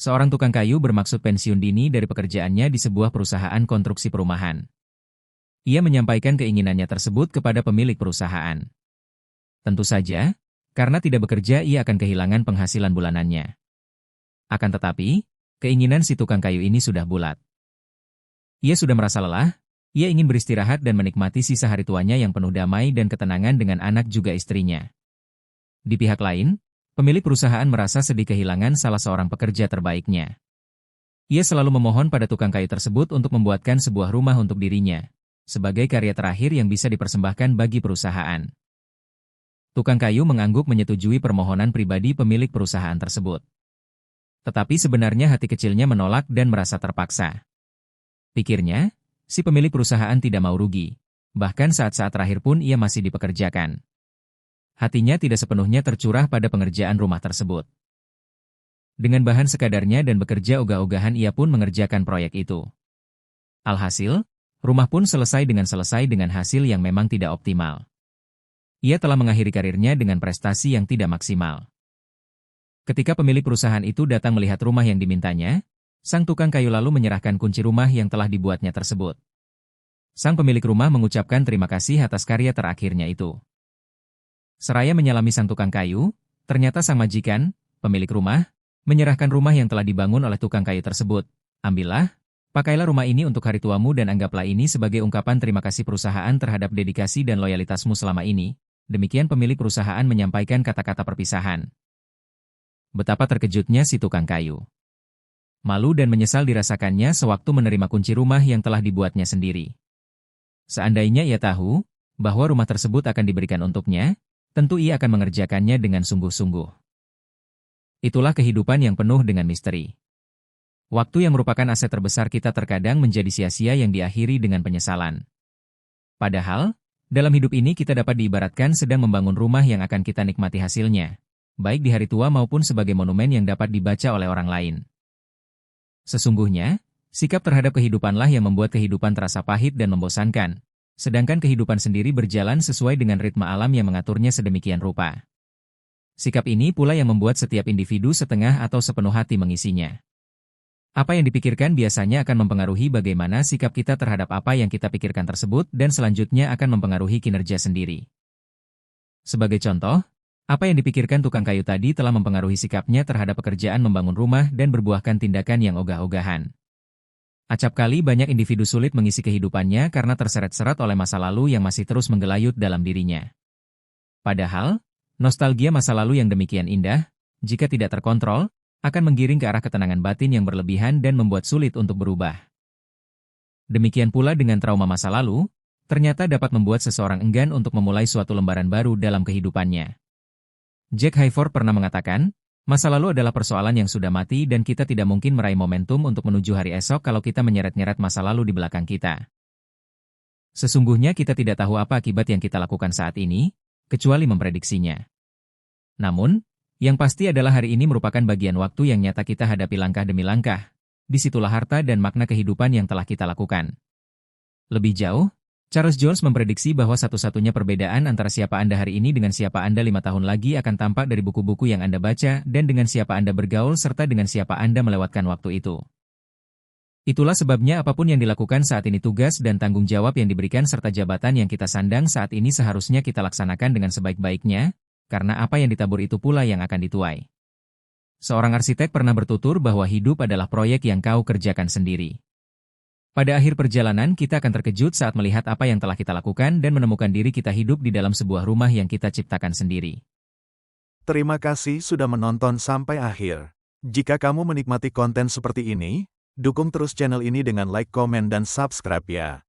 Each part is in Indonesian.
Seorang tukang kayu bermaksud pensiun dini dari pekerjaannya di sebuah perusahaan konstruksi perumahan. Ia menyampaikan keinginannya tersebut kepada pemilik perusahaan. Tentu saja, karena tidak bekerja ia akan kehilangan penghasilan bulanannya. Akan tetapi, keinginan si tukang kayu ini sudah bulat. Ia sudah merasa lelah, ia ingin beristirahat dan menikmati sisa hari tuanya yang penuh damai dan ketenangan dengan anak juga istrinya. Di pihak lain, pemilik perusahaan merasa sedih kehilangan salah seorang pekerja terbaiknya. Ia selalu memohon pada tukang kayu tersebut untuk membuatkan sebuah rumah untuk dirinya, sebagai karya terakhir yang bisa dipersembahkan bagi perusahaan. Tukang kayu mengangguk menyetujui permohonan pribadi pemilik perusahaan tersebut. Tetapi sebenarnya hati kecilnya menolak dan merasa terpaksa. Pikirnya, si pemilik perusahaan tidak mau rugi. Bahkan saat-saat terakhir pun ia masih dipekerjakan. Hatinya tidak sepenuhnya tercurah pada pengerjaan rumah tersebut. Dengan bahan sekadarnya dan bekerja ogah-ogahan ia pun mengerjakan proyek itu. Alhasil, rumah pun selesai dengan hasil yang memang tidak optimal. Ia telah mengakhiri karirnya dengan prestasi yang tidak maksimal. Ketika pemilik perusahaan itu datang melihat rumah yang dimintanya, sang tukang kayu lalu menyerahkan kunci rumah yang telah dibuatnya tersebut. Sang pemilik rumah mengucapkan terima kasih atas karya terakhirnya itu. Seraya menyalami sang tukang kayu, ternyata sang majikan, pemilik rumah, menyerahkan rumah yang telah dibangun oleh tukang kayu tersebut. Ambillah, pakailah rumah ini untuk hari tuamu dan anggaplah ini sebagai ungkapan terima kasih perusahaan terhadap dedikasi dan loyalitasmu selama ini. Demikian pemilik perusahaan menyampaikan kata-kata perpisahan. Betapa terkejutnya si tukang kayu. Malu dan menyesal dirasakannya sewaktu menerima kunci rumah yang telah dibuatnya sendiri. Seandainya ia tahu bahwa rumah tersebut akan diberikan untuknya, tentu ia akan mengerjakannya dengan sungguh-sungguh. Itulah kehidupan yang penuh dengan misteri. Waktu yang merupakan aset terbesar kita terkadang menjadi sia-sia yang diakhiri dengan penyesalan. Padahal, dalam hidup ini kita dapat diibaratkan sedang membangun rumah yang akan kita nikmati hasilnya, baik di hari tua maupun sebagai monumen yang dapat dibaca oleh orang lain. Sesungguhnya, sikap terhadap kehidupanlah yang membuat kehidupan terasa pahit dan membosankan, sedangkan kehidupan sendiri berjalan sesuai dengan ritme alam yang mengaturnya sedemikian rupa. Sikap ini pula yang membuat setiap individu setengah atau sepenuh hati mengisinya. Apa yang dipikirkan biasanya akan mempengaruhi bagaimana sikap kita terhadap apa yang kita pikirkan tersebut dan selanjutnya akan mempengaruhi kinerja sendiri. Sebagai contoh, apa yang dipikirkan tukang kayu tadi telah mempengaruhi sikapnya terhadap pekerjaan membangun rumah dan berbuahkan tindakan yang ogah-ogahan. Acap kali banyak individu sulit mengisi kehidupannya karena terseret-seret oleh masa lalu yang masih terus menggelayut dalam dirinya. Padahal, nostalgia masa lalu yang demikian indah, jika tidak terkontrol, akan menggiring ke arah ketenangan batin yang berlebihan dan membuat sulit untuk berubah. Demikian pula dengan trauma masa lalu, ternyata dapat membuat seseorang enggan untuk memulai suatu lembaran baru dalam kehidupannya. Jack Hayford pernah mengatakan, masa lalu adalah persoalan yang sudah mati dan kita tidak mungkin meraih momentum untuk menuju hari esok kalau kita menyeret-nyeret masa lalu di belakang kita. Sesungguhnya kita tidak tahu apa akibat yang kita lakukan saat ini, kecuali memprediksinya. Namun, yang pasti adalah hari ini merupakan bagian waktu yang nyata kita hadapi langkah demi langkah. Disitulah harta dan makna kehidupan yang telah kita lakukan. Lebih jauh, Charles Jones memprediksi bahwa satu-satunya perbedaan antara siapa Anda hari ini dengan siapa Anda 5 tahun lagi akan tampak dari buku-buku yang Anda baca dan dengan siapa Anda bergaul serta dengan siapa Anda melewatkan waktu itu. Itulah sebabnya apapun yang dilakukan saat ini tugas dan tanggung jawab yang diberikan serta jabatan yang kita sandang saat ini seharusnya kita laksanakan dengan sebaik-baiknya, karena apa yang ditabur itu pula yang akan dituai. Seorang arsitek pernah bertutur bahwa hidup adalah proyek yang kau kerjakan sendiri. Pada akhir perjalanan kita akan terkejut saat melihat apa yang telah kita lakukan dan menemukan diri kita hidup di dalam sebuah rumah yang kita ciptakan sendiri. Terima kasih sudah menonton sampai akhir. Jika kamu menikmati konten seperti ini, dukung terus channel ini dengan like, komen, dan subscribe ya.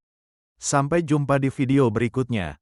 Sampai jumpa di video berikutnya.